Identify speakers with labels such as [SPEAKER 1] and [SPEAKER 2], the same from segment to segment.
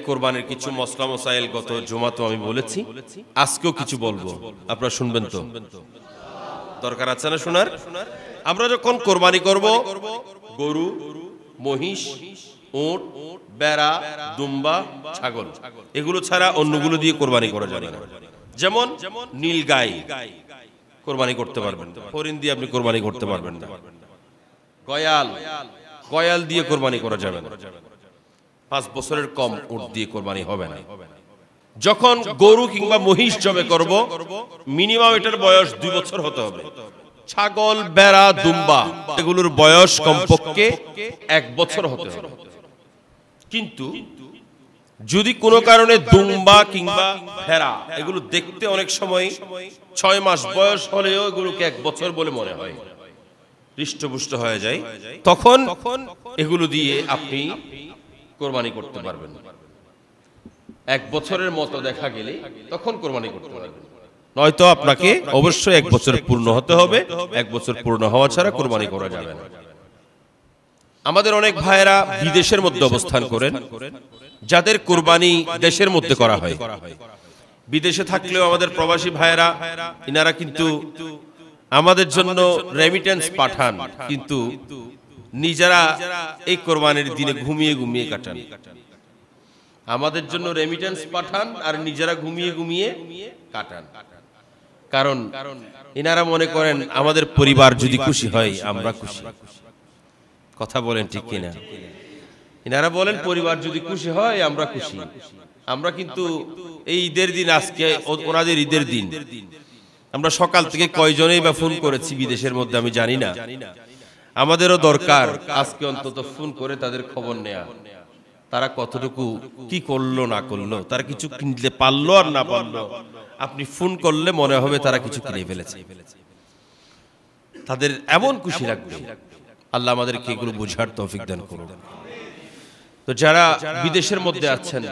[SPEAKER 1] কোরবানির কিছু মসলা মসাইল গত জুমা তো আমি বলেছি, আজকেও কিছু বলবো, আপনারা শুনবেন তো? দরকার আছে না শোনার? আমরা যখন কোরবানি করব, গরু, মহিষ, উট, বেড়া, দুম্বা, ছাগল, এগুলো ছাড়া অন্যগুলো দিয়ে কোরবানি করা যাবে না। যেমন নীল গাই কোরবানি করতে পারবেন না, হরিণ দিয়ে আপনি কোরবানি করতে পারবেন না, গয়াল দিয়ে কোরবানি করা যাবে না, 5 বছরের কম উট দিয়ে কোরবানি হবে না। যখন গরু কিংবা মহিষ জবে করব, মিনিমাম এটার বয়স 2 বছর হতে হবে। ছাগল, বেড়া, দুম্বা এগুলোর বয়স কমপক্ষে 1 বছর হতে হবে। কিন্তু যদি কোনো কারণে দুম্বা কিংবা ভেড়া এগুলো দেখতে অনেক সময় 6 মাস বয়স হলেও এগুলোকে 1 বছর বলে মনে হয়, হৃষ্টপুষ্ট হয়ে যায়, তখন এগুলো দিয়ে আপনি কোরবানি করতে পারবেন। 1 বছরের মতো দেখা গেলে তখন কোরবানি করতে পারবেন, নয়তো আপনাকে অবশ্যই 1 বছর পূর্ণ হতে হবে। 1 বছর পূর্ণ হওয়া ছাড়া কোরবানি করা যাবে না। আমাদের অনেক ভাইয়েরা বিদেশের মধ্যে অবস্থান করেন, যাদের কোরবানি দেশের মধ্যে করা হয়। বিদেশে থাকলেও আমাদের প্রবাসী ভাইয়েরা, ইনারা কিন্তু আমাদের জন্য রেমিটেন্স পাঠান, কিন্তু নিজেরা এই কোরবানির দিনে ঘুমিয়ে ঘুমিয়ে কাটান। আমাদের জন্য রেমিটেন্স পাঠান আর নিজেরা ঘুমিয়ে ঘুমিয়ে কাটান। কারণ ইনারা মনে করেন আমাদের পরিবার যদি খুশি হয় আমরা খুশি। কথা বলেন ঠিক কিনা? ইনারা বলেন পরিবার যদি খুশি হয় আমরা খুশি। আমরা কিন্তু এই ঈদের দিন, আজকে ওনাদের ঈদের দিন, আমরা সকাল থেকে কয়জনেই বা ফোন করেছি বিদেশের মধ্যে আমি জানি না। আমাদেরও দরকার আজকে অন্তত ফোন করে তাদের খবর নেয়া, তারা কতটুকু কি করলো না করলো, তারা কিছু কিনতে পারলো আর না পারলো, আপনি ফোন করলে মনে হবে তারা কিছু কিনে ফেলেছে, তাদের এমন খুশি লাগবে। আল্লাহ আমাদেরকে এগুলো বুঝার তৌফিক দান করুন। তো যারা বিদেশের মধ্যে আছেন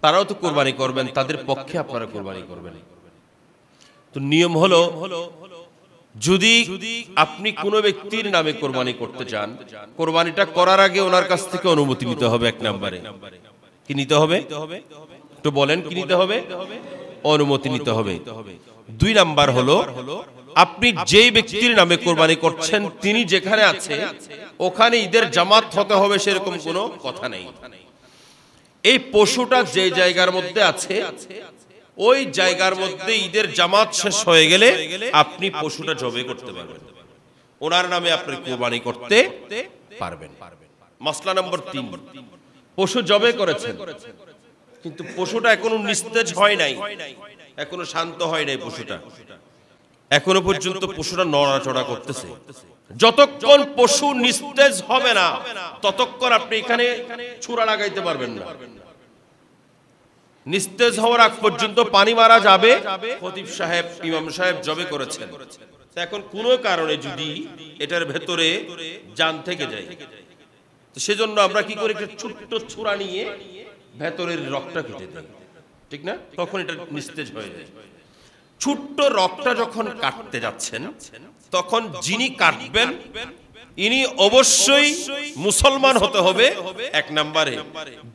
[SPEAKER 1] তারাও তো কোরবানি করবেন, তাদের পক্ষে আপনারা কোরবানি করবেন। তো নিয়ম হলো, যদি আপনি কোনো ব্যক্তির নামে কোরবানি করতে চান, কোরবানিটা করার আগে ওনার কাছ থেকে অনুমতি নিতে হবে। 1 নম্বরে কি নিতে হবে? একটু বলেন, কি নিতে হবে? অনুমতি নিতে হবে। 2 নাম্বার হলো, আপনি যেই ব্যক্তির নামে কোরবানি করছেন তিনি যেখানে আছে ওখানে ঈদের জামাত হতে হবে সেরকম কোনো কথা নেই। এই পশুটা যে জায়গার মধ্যে আছে ওই জায়গার মধ্যে ঈদের জামাত শেষ হয়ে গেলে আপনি পশুটা জবে করতে পারবেন, ওনার নামে আপনি কোরবানি করতে পারবেন। মাসলা নম্বর 3, পশু জবে করেছেন কিন্তু পশুটা এখনো নিস্তেজ হয় নাই, এখনো শান্ত হয় নাই পশুটা, এখনো পর্যন্ত পশুটা নড়াচড়া করতেছে। যতক্ষণ পশু নিস্তেজ হবে না ততক্ষণ আপনি এখানে ছুরা লাগাইতে পারবেন না। নিস্তেজ হওয়ার আগ পর্যন্ত পানি মারা যাবে। খতিব সাহেব, ইমাম সাহেব জবে করেছেন, এখন কোনো কারণে যদি এটার ভেতরে জান থেকে যায়, সেজন্য আমরা কি করি, একটা ছোট্ট ছুরা নিয়ে ভেতরের রক্তটা কেটে দেয়, ঠিক না? তখন এটা নিস্তেজ হয়ে যায়। ছোট্ট রক্তটা যখন কাটতে যাচ্ছেন তখন যিনি কাটবেন ইনি অবশ্যই মুসলমান হতে হবে 1 নম্বরে।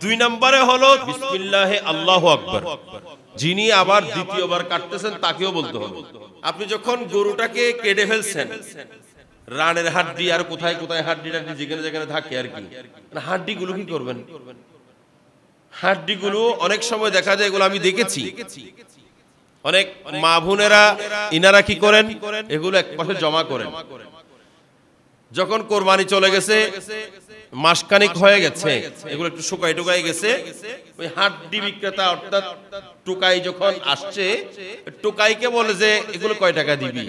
[SPEAKER 1] 2 নম্বরে হলো বিসমিল্লাহে আল্লাহু আকবার। যিনি আবার দ্বিতীয়বার কাটতেছেন তাকেও বলতে হবে। আপনি যখন গরুটাকে কেটে ফেলছেন, রানের হাড্ডি আর কোথায় কোথায় হাড্ডি টাড্ডি যেখানে যেখানে থাকে আর কি, হাড্ডিগুলো কি করবেন? হাড্ডিগুলো অনেক সময় দেখা যায়, এগুলো আমি দেখেছি, অনেক মা বোনেরা ইনারা কি করেন, এগুলো একপাশে জমা করেন। যখন কোরবানি চলে গেছে, মাসখানিক হয়ে গেছে, এগুলো একটু শুকাই টুকাই গেছে, ওই হাড্ডি বিক্রেতা অর্থাৎ টোকাই যখন আসছে, টোকাইকে বলে যে এগুলো কয় টাকা দিবি?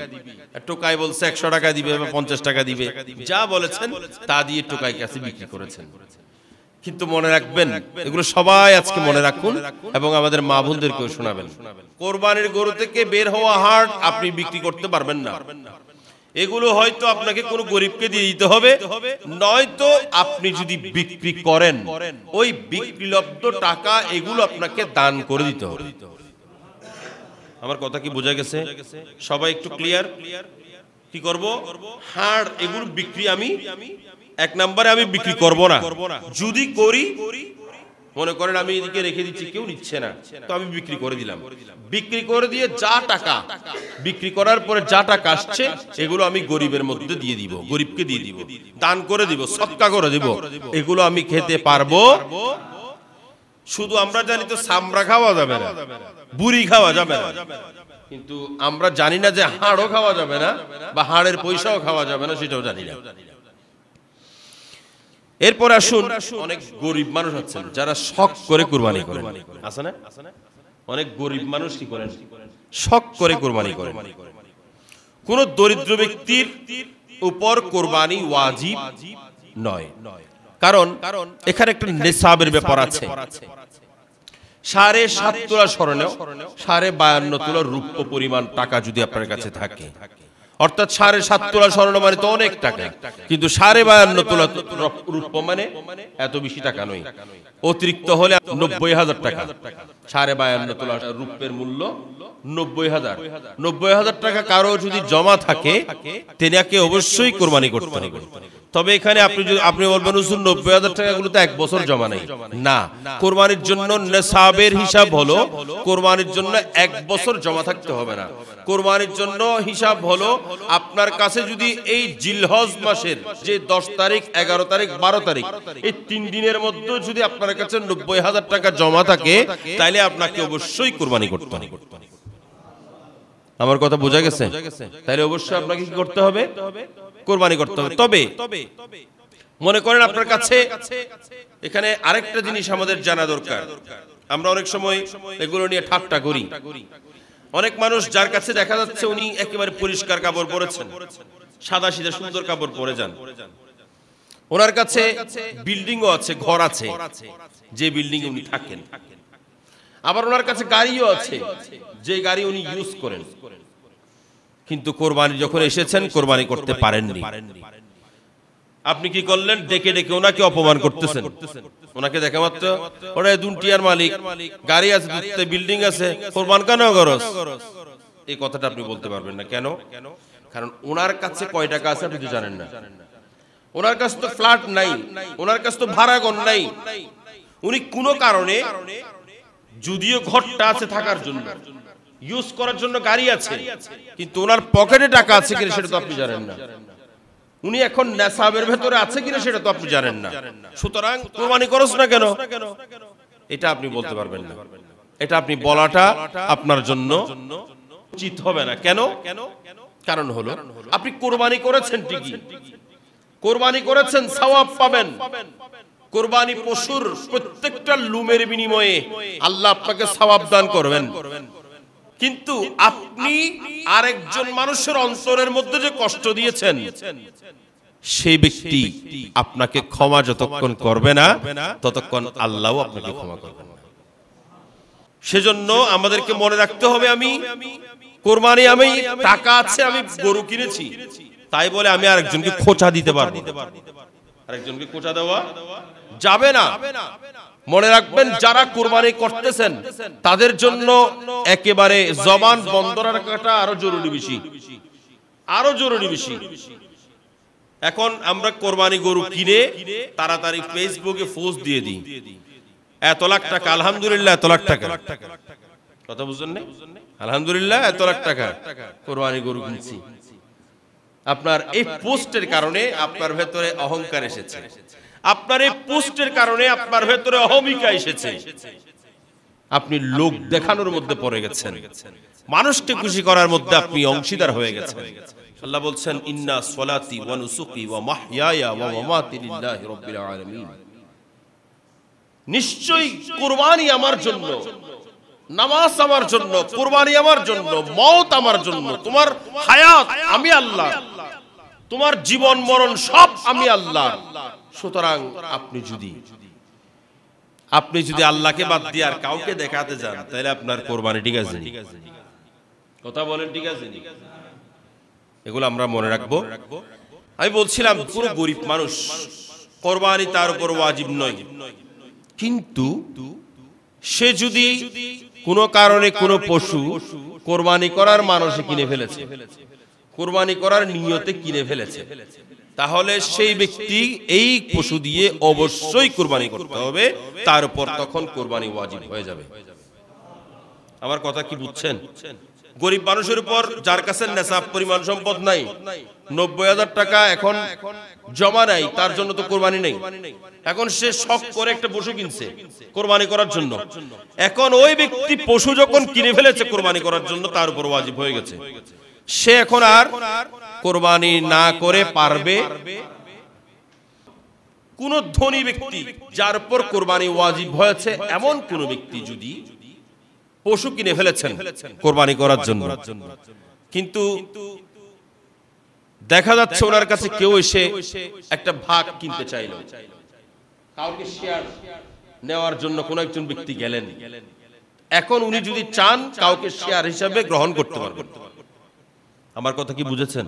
[SPEAKER 1] টোকাই বলছে 100 টাকা দিবে বা 50 টাকা দিবে, যা বলেছেন তা দিয়ে টোকাই কাছে বিক্রি করেছেন। কিন্তু মনে রাখবেন, এগুলো সবাই আজকে মনে রাখুন এবং আমাদের মা বোনদেরকেও শোনাবেন, কোরবানির গরু থেকে বের হওয়া হাড় আপনি বিক্রি করতে পারবেন না। এগুলো হয়তো আপনাকে কোনো গরিবকে দিয়ে দিতে হবে, নয়তো আপনি যদি বিক্রি করেন ওই বিক্রিলব্ধ টাকা এগুলো আপনাকে দান করে দিতে হবে। আমার কথা কি বোঝা গেছে? সবাই একটু ক্লিয়ার? কি করব? হাড় এগুলো বিক্রি আমি 1 নম্বরে আমি বিক্রি করব না। যদি করি মনে করেন আমি এদিকে রেখে দিচ্ছি, কেউ নিচ্ছে না, তো আমি বিক্রি করে দিলাম। বিক্রি করে দিয়ে যা টাকা বিক্রি করার পরে যা টাকা আসছে এগুলো আমি গরিবের মধ্যে দিয়ে দিব, গরিবকে দিয়ে দিব, দান করে দিব, সদকা করে দিব, এগুলো আমি খেতে পারবো। শুধু আমরা জানি তো চামড়া খাওয়া যাবে না, বুড়ি খাওয়া যাবে না, কিন্তু আমরা জানি না যে হাড়ও খাওয়া যাবে না বা হাড়ের পয়সাও খাওয়া যাবে না, সেটাও জানি না। এরপর আসুন, অনেক গরিব মানুষ আছেন যারা শখ করে কুরবানি করেন, আছে না? অনেক গরিব মানুষ কি করেন? শখ করে কুরবানি করেন। কোন দরিদ্র ব্যক্তির উপর কুরবানি ওয়াজিব নয়, কারণ এখানে একটা নেসাবের ব্যাপার আছে। 7.5 তোলা স্বর্ণ, 52.5 তোলা রূপ্য পরিমাণ টাকা যদি আপনার কাছে থাকে, অর্থাৎ 7.5 তোলা স্বর্ণ মানে তো অনেক টাকা, কিন্তু 52.5 তোলা রূপ্য মানে এত বেশি টাকা নয়, অতিরিক্ত হলে 90,000 টাকা। 52.5 তোলা রূপের মূল্য 90,000। 90,000 টাকা কারো যদি জমা থাকে তেনাকে অবশ্যই কোরবানি করতে হবে। তবে এখানে আপনি বলবেন হুজুর 90,000 টাকা গুলো তো 1 বছর জমা নেই, না, কোরবানির জন্য নেসাবের হিসাব হলো কোরবানির জন্য 1 বছর জমা থাকতে হবে না। কোরবানির জন্য হিসাব হলো আপনার কাছে যদি এই জিলহজ মাসের যে 10 তারিখ, 11 তারিখ, 12 তারিখ এই 3 দিনের মধ্যে যদি আপনার কাছে 90,000 টাকা জমা থাকে তাহলে আপনাকে অবশ্যই কোরবানি করতে হবে। আমার কথা বোঝা গেছে? তাহলে অবশ্যই আপনাকে কি করতে হবে? কোরবানি করতে হবে। তবে মনে করেন আপনার কাছে, এখানে আরেকটা জিনিস আমাদের জানা দরকার, আমরা অনেক সময় এগুলো নিয়ে ঠাট্টা করি। অনেক মানুষ যার কাছে দেখা যাচ্ছে উনি একেবারে পরিষ্কার কাপড় পরেছেন, সাদা সিধা সুন্দর কাপড় পরে যান, ওনার কাছে বিল্ডিংও আছে, ঘর আছে, যে বিল্ডিং উনি থাকেন, আবার ওনার কাছে গাড়িও আছে, যে গাড়ি উনি ইউজ করেন, কিন্তু কোরবানি যখন এসেছেন কোরবানি করতে পারেননি। আপনি কি করলেন? ডেকে ডেকে ওনাকে অপমান করতেছেন। ওনাকে দেখা মাত্র ওরা দুটিয়ার মালিক, গাড়ি আছে, বিল্ডিং আছে, কোরবান কেন করস? এই কথাটা আপনি বলতে পারবেন না। কেন? কারণ ওনার কাছে কয় টাকা আছে আপনি তো জানেন না। ওনার কাছে তো ফ্ল্যাট নাই, ওনার কাছে তো ভাড়া ঘর নাই। উনি কোনো কারণে, যদিও ঘরটা আছে থাকার জন্য, ইউজ করার জন্য গাড়ি আছে, কিন্তু ওনার পকেটে টাকা আছে কিনা সেটা তো আপনি জানেন না। উনি এখন নেসাবের ভেতরে আছে কিনা সেটা তো আপনি জানেন না। সুতরাং কোরবানি করছ না কেন, এটা আপনি বলতে পারবেন না। এটা আপনি বলাটা আপনার জন্য উচিত হবে না। কেন? কারণ হলো আপনি কোরবানি করেছেন ঠিকই, কোরবানি করেছেন, সওয়াব পাবেন। কোরবানি পশুর প্রত্যেকটা লুমের বিনিময়ে আল্লাহ আপনাকে সওয়াব দান করবেন, কিন্তু আপনি আরেকজন মানুষের অন্তরের মধ্যে যে কষ্ট দিয়েছেন সেই ব্যক্তি আপনাকে ক্ষমা যতক্ষণ করবে না ততক্ষণ আল্লাহও আপনাকে ক্ষমা করবেন না। সেজন্য আমাদেরকে মনে রাখতে হবে, আমি কোরবানি, আমি টাকা আছে, আমি গরু কিনেছি, তাই বলে আমি আরেকজনকে খোঁচা দিতে পারবো না। আরেকজনকে খোঁচা দেওয়া যাবে না। মনে রাখবেন, যারা কোরবানি করতেছেন তাদের জন্য একেবারে জবান বন্ধ রাখাটা আরো জরুরি বেশি, আরো জরুরি বেশি। এখন আমরা কোরবানি গরু কিনে তাড়াতাড়ি ফেসবুকে পোস্ট দিয়ে দিই, এত লাখ টাকা, আলহামদুলিল্লাহ এত লাখ টাকা। কথা বুঝছেন না? আলহামদুলিল্লাহ এত লাখ টাকা কোরবানি গরু কিনছি। আপনার এই পোস্টের কারণে আপনার ভেতরে অহংকার এসেছে, আপনার এই পোস্টের কারণে আপনার ভেতরে অহমিকা এসেছে, আপনি লোক দেখানোর মধ্যে পড়ে গেছেন, মানুষকে খুশি করার মধ্যে আপনি অংশীদার হয়ে গেছেন। আল্লাহ বলছেন, ইন্না সলাতি ওয়া নুসুকি ওয়া মাহইয়ায়া ওয়া মামাতি লিল্লাহি রাব্বিল আলামিন। নিশ্চয়ই কুরবানি আমার জন্য, নামাজ আমার জন্য, কুরবানি আমার জন্য, মওত আমার জন্য, তোমার হায়াত আমি আল্লাহ, তোমার জীবন মরণ সব আমি আল্লাহ। সুতরাং আপনি যদি আল্লাহকে বাদ দিয়ে আর কাউকে দেখাতে যান তাহলে আপনার কোরবানি ঠিক আছে? কথা বলেন, ঠিক আছে? এগুলো আমরা মনে রাখবো। আমি বলছিলাম, পুরো গরিব মানুষ কোরবানি তার উপর ওয়াজিব নয়, কিন্তু সে যদি কোনো কারণে কোনো পশু কোরবানি করার মানসে কিনে ফেলেছে, কোরবানি করার নিয়তে কিনে ফেলেছে, তাহলে সেই ব্যক্তি এই পশু দিয়ে অবশ্যই কুরবানি করতে হবে, তার উপর তখন কুরবানি ওয়াজিব হয়ে যাবে। আমার কথা কি বুঝছেন? গরিব মানুষের উপর যার কাছে নেশাব পরিমাণ সম্পদ নাই, 90,000 টাকা এখন জমা নাই, তার জন্য তো কোরবানি নেই। এখন সে শখ করে একটা পশু কিনছে কোরবানি করার জন্য, এখন ওই ব্যক্তি পশু যখন কিনে ফেলেছে কোরবানি করার জন্য, তার উপর ওয়াজিব হয়ে গেছে। সে এখন আর কোরবানি না করে পারবে। কোন ধনী ব্যক্তি যার উপর কোরবানি ওয়াজিব হয়েছে এমন কোন ব্যক্তি যদি পশু কিনে ফেলেছেন কোরবানি করার জন্য, কিন্তু দেখা যাচ্ছে ওনার কাছে কেউ এসে একটা ভাগ কিনতে চাইল, কাউকে শেয়ার নেওয়ার জন্য কোন একজন ব্যক্তি গেলেন, এখন উনি যদি চান কাউকে শেয়ার হিসাবে গ্রহণ করতে পারবেন। আমার কথা কি বুঝেছেন?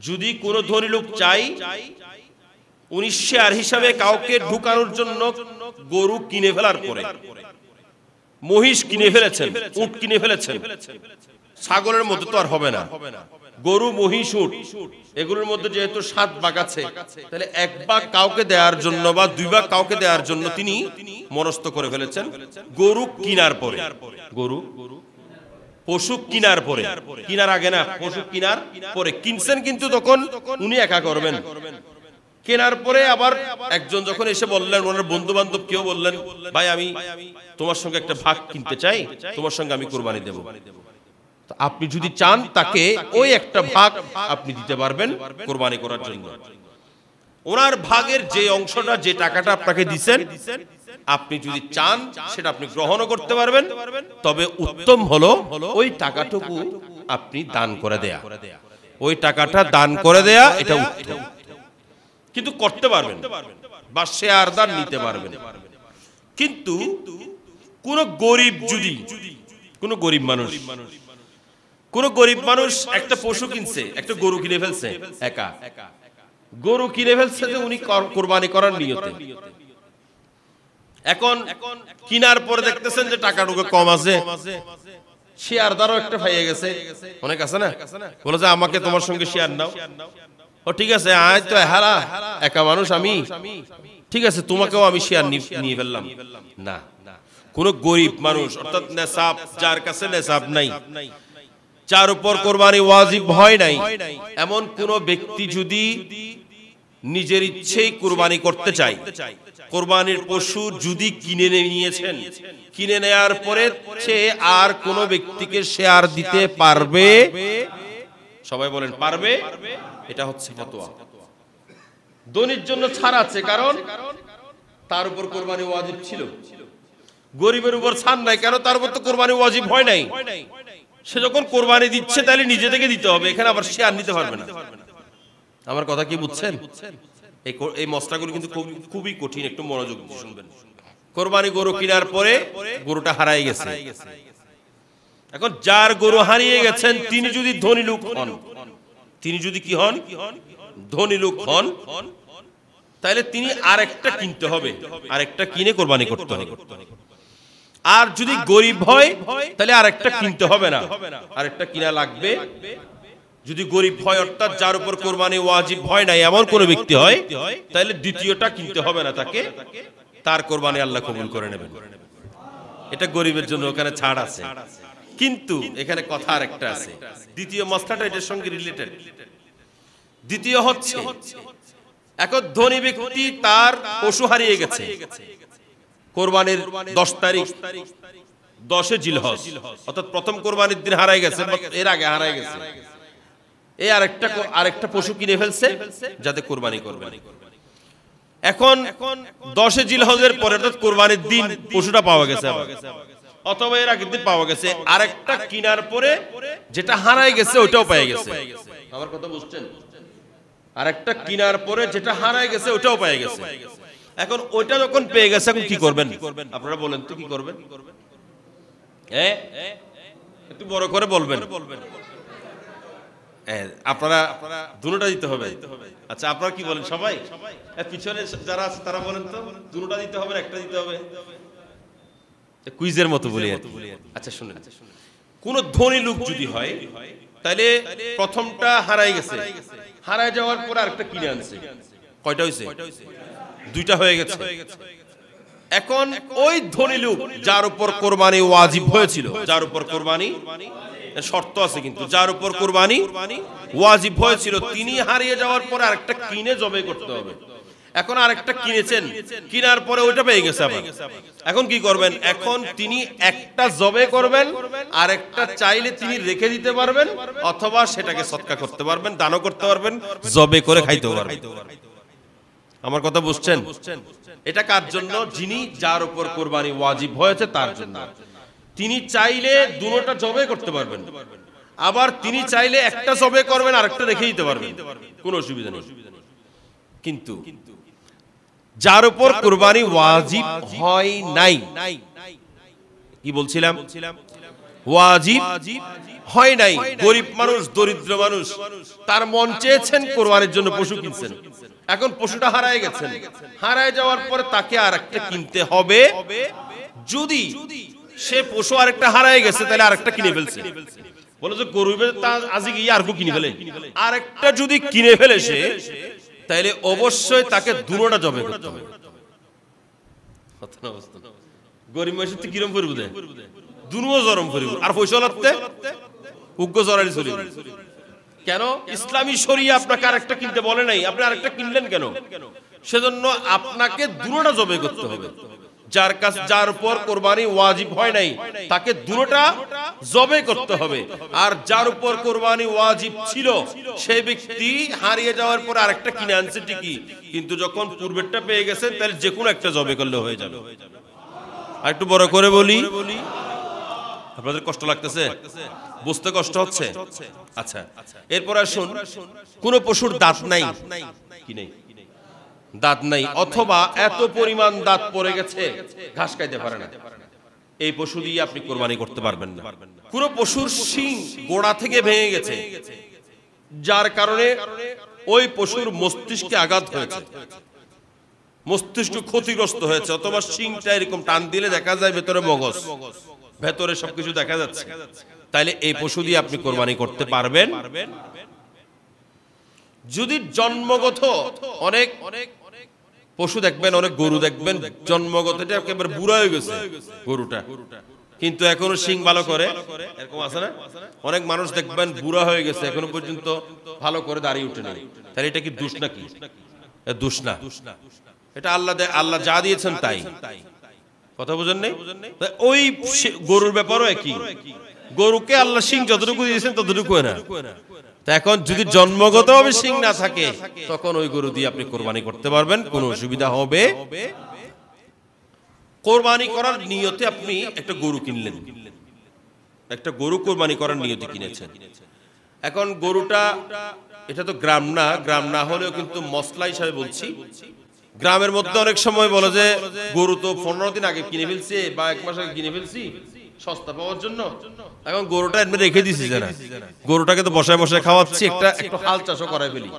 [SPEAKER 1] যদি কোন ধনী লোক চাই উনি শেয়ার হিসাবে কাউকে ঢুকানোর জন্য গরু কিনে ফেলার পরে, মহিষ কিনে ফেলেছেন, উট কিনে ফেলেছেন, ছাগলের মধ্যে তো আর হবে না, গরু মহিষ উট এগুলোর মধ্যে যেহেতু 7 ভাগ আছে, তাহলে 1 ভাগ কাউকে দেওয়ার জন্য বা 2 ভাগ কাউকে দেওয়ার জন্য তিনি মনস্থ করে ফেলেছেন গরু কেনার পরে। গরু পশু কেনার পরে, কেনার আগে না, পশু কেনার পরে কিনছেন, কিন্তু তখন উনি একা করবেন। কেনার পরে আবার একজন যখন এসে বললেন, ওনার বন্ধু বান্ধব কেউ বললেন, ভাই আমি তোমার সঙ্গে একটা ভাগ কিনতে চাই, তোমার সঙ্গে আমি কুরবানি দেব। আপনি যদি চান তাকে ওই একটা ভাগ আপনি দিতে পারবেন কুরবানি করার জন্য। ওনার ভাগের যে অংশটা, যে টাকাটা আপনাকে দিবেন, আপনি যদি চান সেটা আপনি গ্রহণও করতে পারবেন, তবে উত্তম হলো ওই টাকাটুকু আপনি দান করে দেয়া, ওই টাকাটা দান করে দেয়া, এটা উত্তম। কিন্তু করতে পারবেন বা শেয়ার দান নিতে পারবেন। কিন্তু কোন গরিব যদি, কোন গরিব মানুষ একটা পশু কিনছে, একটা গরু কিনে ফেলছে, একা গরু কিনে ফেলছে যে উনি কুরবানি করার নিয়তে, এখন কিনার পরে দেখতেছেন যে টাকাটুকু কম আছে, শেয়ারদারও একটা পাইয়ে গেছে, অনেক আছে না, বলে যে আমাকে তোমার সঙ্গে শেয়ার নাও। ও ঠিক আছে, আজ তো হারা একা মানুষ আমি, ঠিক আছে তোমাকেও আমি শেয়ার নিয়ে ফেললাম। না, কোন গরিব মানুষ অর্থাৎ নেশাব, যার কাছে নেশাব নাই, যার উপর কোরবানি ওয়াজিব হয় নাই, এমন কোন ব্যক্তি যদি নিজের ইচ্ছেই কুরবানি করতে চায়, কোরবানির পশু যদি কিনে নিয়েছেন, কিনে নেয়ার পরে সে আর কোন ব্যক্তিকে শেয়ার দিতে পারবে? সবাই বলেন পারবে। এটা হচ্ছে ফতোয়া। ধনীর জন্য ছাড় আছে, কারণ তার উপর কোরবানি ওয়াজিব ছিল। গরিবের উপর ছাড় নাই, কারণ তার উপর তো কোরবানি ওয়াজিব হয় নাই। সে যখন কোরবানি দিচ্ছে তাহলে নিজে থেকে দিতে হবে, এখানে আবার শেয়ার নিতে পারবে না। আমার কথা কি বুঝছেন? এই মশলাগুলো কিন্তু খুবই কঠিন, একটু মনোযোগ দিয়ে শুনবেন। কোরবানি গরু কেনার পরে গরুটা হারিয়ে গেছে, এখন যার গরু হারিয়ে গেছেন তিনি যদি ধনী লোক হন, তিনি যদি কি হন, ধনী লোক হন, তাহলে তিনি আরেকটা কিনতে হবে, আরেকটা কিনে কোরবানি করতে হবে। আর যদি গরিব হয় তাহলে আরেকটা কিনতে হবে না, আরেকটা কিনা লাগবে। যদি গরিব হয় অর্থাৎ যার উপর কোরবানি ওয়াজিব হয় না এমন কোন ব্যক্তি হয়, তাহলে দ্বিতীয়টা কিনতে হবে না তাকে, তার কোরবানি আল্লাহ কবুল করে নেবেন। এটা গরিবের জন্য ওখানে ছাড় আছে। কিন্তু এখানে কথা আরেকটা আছে, দ্বিতীয় মাসলাটা এটার সঙ্গে রিলেটেড। দ্বিতীয় হচ্ছে, এখন ধনী ব্যক্তি তার পশু হারিয়ে গেছে, কোরবানির 10 তারিখ 10 জিলহজ অর্থাৎ প্রথম কোরবানির দিন হারাই গেছে, এর আগে হারাই গেছে, এই আরেকটা পশু কিনে ফেলছে যাতে কোরবানি করবে। এখন 10 জিলহজের পরে অর্থাৎ কোরবানির দিন পশুটা পাওয়া গেছে, অথবা এর আগের দিন পাওয়া গেছে, আরেকটা কিনার পরে যেটা হারাই গেছে ওইটাও পেয়ে গেছে। আমার কথা বুঝছেন? আরেকটা কিনার পরে যেটা হারাই গেছে ওইটাও পেয়ে গেছে। এখন ওইটা যখন পেয়ে গেছে, এখন কি করবেন আপনারা বলেন তো? কি করবেন? একটু বড় করে বলবেন। আপনারা দুটোটা দিতে হবে। আচ্ছা আপনারা কি বলেন সবাই? পিছনে যারা আছে তারা বলেন তো, দুটোটা দিতে হবে, একটা দিতে হবে? কুইজের মতো বলি। আচ্ছা শুনুন, কোন ধনী লোক যদি হয় তাহলে প্রথমটা হারাই গেছে, হারায় যাওয়ার পর আরেকটা কিনে আনছে, কয়টা হয়েছে? দুইটা হয়ে গেছে। এখন ওই ধনী লোক যার উপর কোরবানি ওয়াজিব হয়েছিল, যার উপর কোরবানি শর্ত আছে কিন্তু, যার উপর কোরবানি ওয়াজিব হয়েছিল, তিনি হারিয়ে যাওয়ার পর আরেকটা কিনে জবাই করতে হবে। এখন আরেকটা কিনেছেন, কেনার পরে ওইটা পেয়ে গেছে আবার, এখন কি করবেন? এখন তিনি একটা জবাই করবেন, আরেকটা চাইলে তিনি রেখে দিতে পারবেন, অথবা সেটাকে সদকা করতে পারবেন, দানও করতে পারবেন, জবাই করে খাইতে পারবেন। আমার কথা বুঝছেন? এটা কার জন্য? যিনি যার উপর কোরবানি ওয়াজিব হয়েছে তার জন্য। তিনি চাইলে দুটোটা জবাই করতে পারবেন, আবার তিনি চাইলে একটা জবাই করবেন, আরেকটা রেখে দিতে পারবেন, কোনো অসুবিধা নেই। কিন্তু যার উপর কোরবানি ওয়াজিব হয় নাই, কি বলছিলাম? ওয়াজিব হয় নাই, গরিব মানুষ, দরিদ্র মানুষ, তার মন চেয়েছেন কোরবানির জন্য পশু কিনছেন, এখন পশুটা হারায় গেছেন, হারায় যাওয়ার পরে তাকে আরেকটা কিনতে হবে। যদি সে পশু আরেকটা হারায় গেছে, তাহলে আরেকটা কিনে ফেলছে, বলে যে গরিবের তা আজকে গিয়ে আর কিনে ফেলে, আরেকটা যদি কিনে ফেলে সে, তাহলে অবশ্যই তাকে দুটোটা জবাই করতে হবে। গরিব মানুষের তো কিরম করবো, দুনো জরম করবো, আর পয়সা লাগতে উগ্র জরারি চলি। কেন? ইসলামী শরিয়া আপনাকে আরেকটা কিনতে বলে নাই, আপনি আরেকটা কিনলেন কেন? সেজন্য আপনাকে দুটোটা জবাই করতে হবে। যার কাছে, যার উপর কোরবানি ওয়াজিব হয় নাই, তাকে দুটোটা জবাই করতে হবে। আর যার উপর কোরবানি ওয়াজিব ছিল, সেই ব্যক্তি হারিয়ে যাওয়ার পর আরেকটা কিনে আনছে ঠিকই, কিন্তু যখন পূর্বেরটা পেয়ে গেছেন, তাহলে যে কোনো একটা জবাই করলে হয়ে যাবে। আর একটু বড় করে বলি, আপনাদের কষ্ট লাগতেছে? বুঝতে কষ্ট হচ্ছে? আচ্ছা, এরপর আসুন, কোন পশুর দাঁত নাই, কি নেই? দাঁত নাই, অথবা এত পরিমাণ দাঁত পড়ে গেছে ঘাস খাইতে পারে না, এই পশু দিয়ে আপনি কোরবানি করতে পারবেন না। কোন পশুর শিং গোড়া থেকে ভেঙে গেছে, যার কারণে ওই পশুর মস্তিষ্কে আঘাত হয়েছে, মস্তিষ্ক ক্ষতিগ্রস্ত হয়েছে, অথবা শিংটা এরকম টান দিলে দেখা যায় ভেতরে মগজ, ভেতরে সবকিছু দেখা যাচ্ছে, তাইলে এই পশু দিয়ে আপনি কোরবানি করতে পারবেন। যদি জন্মগত অনেক পশু দেখবেন, অনেক গরু দেখবেন জন্মগত এটা একেবারে বুড়া হয়ে গেছে গরুটা, কিন্তু এখনো শিং ভালো করে, এরকম আছে না? অনেক মানুষ দেখবেন বুড়া হয়ে গেছে, এখনো পর্যন্ত ভালো করে দাঁড়িয়ে উঠে নাই, তাহলে এটা কি দোষ নাকি? দোষ না, এটা আল্লাহ যা দিয়েছেন তাই। কথা বুঝেন নাই? ওই গরুর ব্যাপারও একই, গরুকে আল্লাহ শিং যতটুকু দিয়েছেন ততটুকু না। এখন যদি জন্মগতভাবে শিং না থাকে, তখন ওই গরু দিয়ে আপনি কোরবানি করতে পারবেন, কোনো অসুবিধা হবে। কোরবানি করার নিয়তে আপনি একটা গরু কিনলেন, একটা গরু কোরবানি করার নিয়তে কিনেছেন। এখন গরুটা, এটা তো গ্রাম না, গ্রাম না হলেও কিন্তু মশলা হিসাবে বলছি, গ্রামের মধ্যে অনেক সময় বলে যে গরু তো 15 দিন আগে কিনে ফেলছি বা 1 মাস আগে কিনে ফেলছি সস্তা পাওয়ার জন্য, এখন গরুটা এমনি রেখে দিছি, জানা গরুটাকে তো বসায় বসায় খাওয়াচ্ছি, একটু হাল চাষও করাই ফেলি।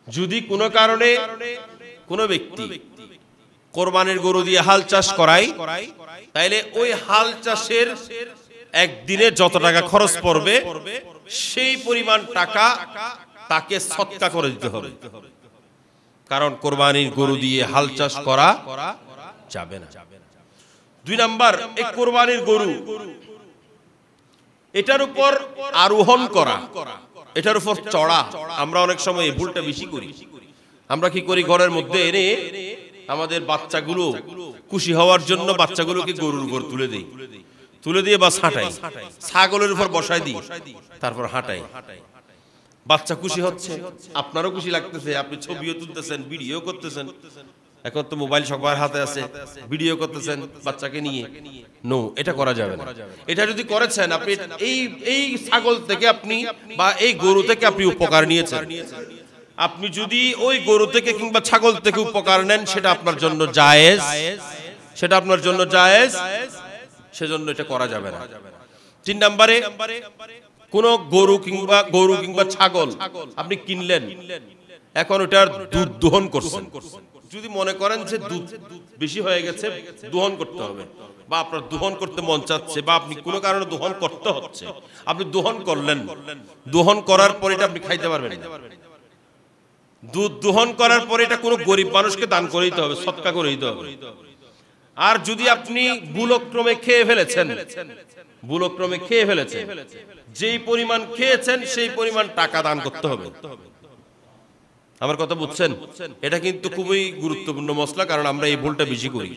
[SPEAKER 1] যদি কোনো কারণে কোনো ব্যক্তি কোরবানির গরু দিয়ে হাল চাষ করায়, তাইলে ওই হাল চাষের একদিনে যত টাকা খরচ পড়বে, সেই পরিমাণ টাকা তাকে সদকা করে দিতে হবে, কারণ কোরবানির গরু দিয়ে হাল চাষ করা যাবে না। 2 নাম্বার, এই কোরবানির গরু, এটার উপর আরোহণ করা, এটার উপর চড়া, আমরা অনেক সময় এই ভুলটা বেশি করি। আমরা কি করি, ঘরের মধ্যে এনে আমাদের বাচ্চাগুলো খুশি হওয়ার জন্য বাচ্চাগুলোকে গরুর উপর তুলে দিয়ে বাস হাঁটাই, ছাগলের উপর বসাই দিই, তারপর হাঁটাই, বাচ্চা খুশি হচ্ছে, আপনারও খুশি লাগতেছে, আপনি ছবিও তুলতেছেন, ভিডিও করতেছেন, এখন তো মোবাইল সবার হাতে আছে, ভিডিও করতেছেন বাচ্চাকে নিয়ে। নো, এটা করা যাবে না। এটা যদি করেছেন, আপনি এই ছাগল থেকে আপনি বা এই গরু থেকে আপনি উপকার নিয়েছেন, আপনি যদি ওই গরু থেকে কিংবা ছাগল থেকে উপকার নেন, সেটা আপনার জন্য জায়েজ, সেটা আপনার জন্য জায়েজ, সেজন্য এটা করা যাবে না। 3 নম্বরে, কোন গরু কিংবা ছাগল আপনি কিনলেন, এখন ওটার দুধ দহন করছেন, যদি মনে করেন যে দুধ বেশি হয়ে গেছে, দোহন করতে হবে, বা আপনার দোহন করতে মন চাচ্ছে, বা আপনি কোনো কারণে দোহন করতে হচ্ছে, আপনি দোহন করলেন, দোহন করার পরে এটা আপনি খাইতে পারবেন না। দুধ দোহন করার পরে এটা কোনো গরিব মানুষকে দান করে দিতে হবে, সদকা করে দিতে হবে। আর যদি আপনি ভুলক্রমে খেয়ে ফেলেছেন, ভুলক্রমে খেয়ে ফেলেছেন, যেই পরিমাণ খেয়েছেন সেই পরিমাণ টাকা দান করতে হবে। আমার কথা বুঝছেন? এটা কিন্তু খুবই গুরুত্বপূর্ণ মসলা, কারণ আমরা এই ভুলটা বেশি করি।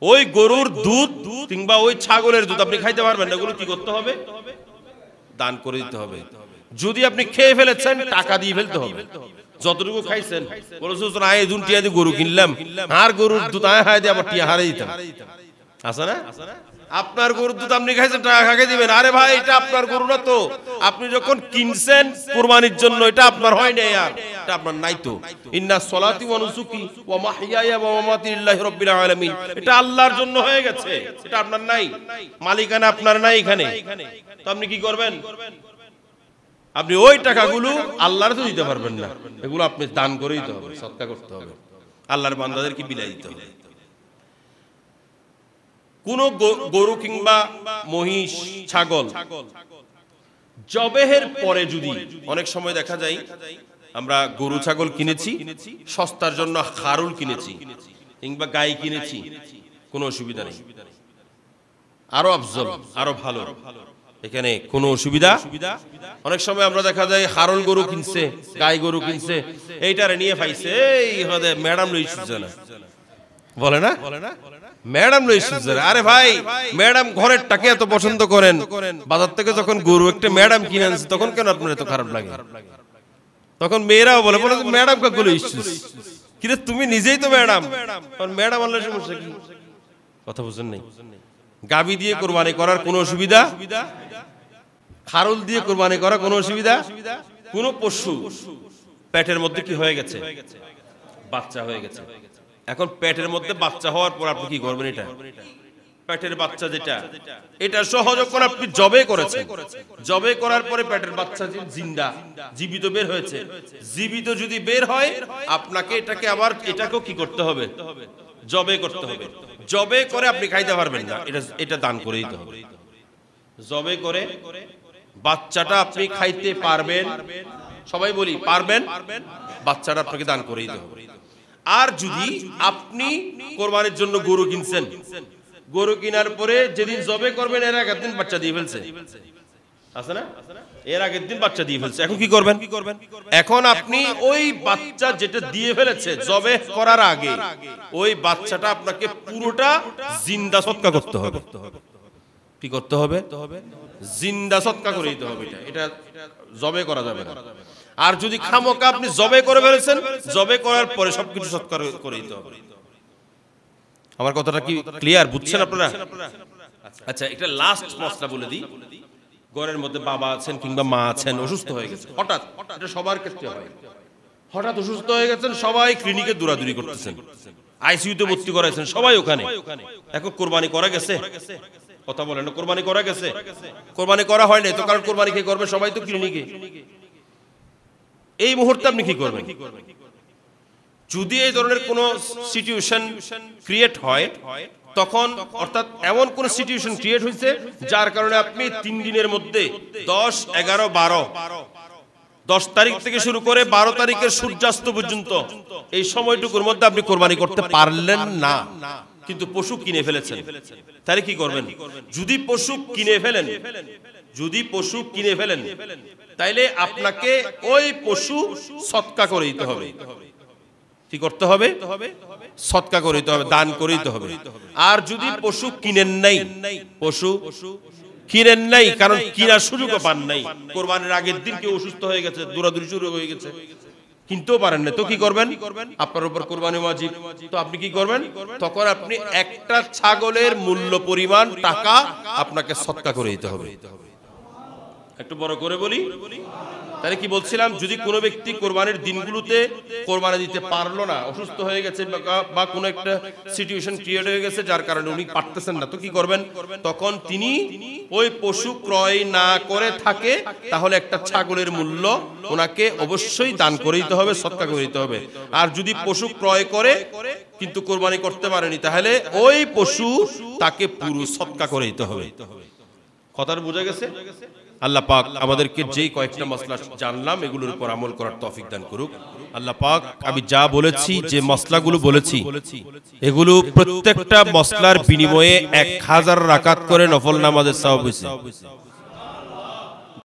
[SPEAKER 1] ওই গরুর দুধ কিংবা ওই ছাগলের দুধ আপনি খাইতে পারবেন না, এগুলো কি করতে হবে? দান করে দিতে হবে। যদি আপনি খেয়ে ফেলেছেন, টাকা দিয়ে ফেলতে হবে। যতটুকু খাইছেন, বলছেন আয় দুন টিয়া দিয়ে গরু কিনলাম, আর গরুর দুধ আয় হায় দিয়ে আবার টিয়া হারে দিতাম, আছে না? আপনার গরুর দুধ আপনি খাইছেন, টাকা খাকে দিবেন। আরে ভাই, এটা আপনার গরু না তো, আপনি যখন কিনছেন কুরবানির জন্য, এটা আপনার হয় না, আর এটা আপনার নাই তো। ইন্না সলাতি ওয়া নুসুকি ওয়া মাহইয়ায়া ওয়া মামাতি লিল্লাহি রাব্বিল আলামিন, এটা আল্লাহর জন্য হয়ে গেছে, এটা আপনার নাই, মালিকানা আপনার নাই এখানে। তো আপনি কি করবেন? আপনি ওই টাকাগুলো আল্লাহর তো দিতে পারবেন না, এগুলো আপনি দান করে দিতে হবে, সদকা করতে হবে, আল্লাহর বান্দাদেরকে বিলাই দিতে হবে। কোন গরু কিংবা মহিষ, ছাগল জবেহের পরে যদি, অনেক সময় দেখা যায় আমরা গরু ছাগল কিনেছি সস্তার জন্য, খারুল কিনেছি কিংবা গাই কিনেছি, কোনো অসুবিধা নেই, আরো আফজল, আরো ভালো, এখানে কোনো অসুবিধা। অনেক সময় আমরা দেখা যায় হারল গরু কিনছে, গাই গরু কিনছে, এইটারে নিয়ে পাইছে, এই হদে ম্যাডাম লই সুজে না, বলে না ম্যাডাম লই সুজে। আরে ভাই, ম্যাডাম ঘরের টাকে এত পছন্দ করেন, বাজার থেকে যখন গরু একটা ম্যাডাম কিনে আনছে, তখন কেন আপনার এত খারাপ লাগে? তখন মেয়েরাও বলে ম্যাডাম কাকুলো ইস্যুস, কিরে তুমি নিজেই তো ম্যাডাম, ম্যাডাম আল্লাহ সমস্যা কি? কথা বুঝেন নাই? গাবি দিয়ে কোরবানি করার কোনো অসুবিধা, খারুল দিয়ে কোরবানি করা কোনো অসুবিধা। কোন পশু পেটের মধ্যে কি হয়ে গেছে? বাচ্চা হয়ে গেছে। এখন পেটের মধ্যে বাচ্চা হওয়ার পর আপনি কি করবেন? এটা পেটের বাচ্চা যেটা, এটা সহজ যখন আপনি জবে করেছেন, জবে করার পরে পেটের বাচ্চা জিন্দা জীবিত বের হয়েছে, জীবিত যদি বের হয়, আপনাকে এটাকে আবার এটাকেও কি করতে হবে? জবে করতে হবে। জবে করে আপনি খাইতে পারবেন না, এটা দান করে দিতে হবে। জবে করে বাচ্চাটা আপনি খাইতে পারবেন, সবাই বলি পারবেন, বাচ্চাটা আপনাকে দান করে দিতে হবে। আর যদি আপনি কোরবানির জন্য গরু কিনছেন, গরু কেনার পরে যেদিন জবে করবেন এর আগের দিন বাচ্চা দিয়ে ফেলছে, আছে না? এর আগের দিন বাচ্চা দিয়ে ফেলছে, এখন কি করবেন? এখন আপনি ওই বাচ্চা যেটা দিয়ে ফেলেছে জবে করার আগে, ওই বাচ্চাটা আপনাকে পুরোটা জিন্দা সদকা করতে হবে। কি করতে হবে? জিন্দা সদকা করে দিতে হবে। এটা জবে করা যাবে না। আর যদি খামোকা আপনি জবে করে ফেলেছেন, জবে করার পরে সবকিছু সদকা করে দিতে হবে। আমার কথাটা কি ক্লিয়ার? বুঝছেন আপনারা? আচ্ছা, এটা লাস্ট মশলা বলে দিই। ঘরের মধ্যে বাবা আছেন কিংবা মা আছেন, অসুস্থ হয়ে গেছে হঠাৎ, এটা সবার ক্ষেত্রে হয়, হঠাৎ অসুস্থ হয়ে গেছেন, সবাই ক্লিনিকে দৌড়াদৌড়ি করতেছেন, আইসিইউতে ভর্তি করাইছেন, সবাই ওখানে। এখন কোরবানি করা গেছে? কথা বলেন না, কোরবানি করা গেছে? কোরবানি করা হয় না তো, কারণ কোরবানি কে করবে? সবাই তো ক্লিনিকে। এই মুহূর্তে আপনি কি করবেন? যদি এই ধরনের কোন সিচুয়েশন ক্রিয়েট হয়, তখন অর্থাৎ এমন কোন সিচুয়েশন ক্রিয়েট হয়েছে যার কারণে আপনি 3 দিনের মধ্যে 10, 11, 12, 10 তারিখ থেকে শুরু করে 12 তারিখের সূর্যাস্ত পর্যন্ত এই সময়টুকুর মধ্যে আপনি কোরবানি করতে পারলেন না, কিন্তু পশু কিনে ফেলেছেন, তাহলে কি করবেন? যদি পশু কিনে ফেলেন, যদি পশু কিনে ফেলেন, তাইলে আপনাকে ওই পশু সদকা করে দিতে হবে। কি করতে হবে? সদকা করে দিতে হবে, দান করে দিতে হবে। আর যদি পশু কিনেন নাই, পশু কিনেন নাই, কারণ কিনার সুযোগও পান নাই, কোরবানির আগের দিন কেউ অসুস্থ হয়ে গেছে, দৌড়াদৌড়ি শুরু হয়ে গেছে, কিনতেও পারেন না, তো কি করবেন? আপনার উপর কোরবানি ওয়াজিব, তো আপনি কি করবেন? তখন আপনি একটা ছাগলের মূল্য পরিমাণ টাকা আপনাকে সদকা করে দিতে হবে। একটু বড় করে বলি, তাহলে কি বলছিলাম, যদি কোনো ব্যক্তি কোরবানির দিনগুলোতে কোরবানি দিতে পারলো না, অসুস্থ হয়ে গেছে বা কোনো একটা সিচুয়েশন ক্রিয়েট হয়ে গেছে যার কারণে উনি পারতেছেন না, তো কি করবেন? তখন তিনি ওই পশু ক্রয় না করে থাকে, তাহলে একটা ছাগলের মূল্য ওনাকে অবশ্যই দান করে দিতে হবে, সদকা করে দিতে হবে। আর যদি পশু ক্রয় করে কিন্তু কোরবানি করতে পারেনি, তাহলে ওই পশু তাকে পুরো সদকা করে দিতে হবে। কথাটা বোঝা গেছে? আল্লাহ পাক আমাদেরকে যেই কয়েকটা মাসলা জানলাম এগুলোর উপর আমল করার তৌফিক দান করুক। আল্লাহ পাক আমি যা বলেছি, যে মাসলাগুলো বলেছি, এগুলো প্রত্যেকটা মাসলার বিনিময়ে 1000 রাকাত করে নফল নামাজের সওয়াব হয়েছে।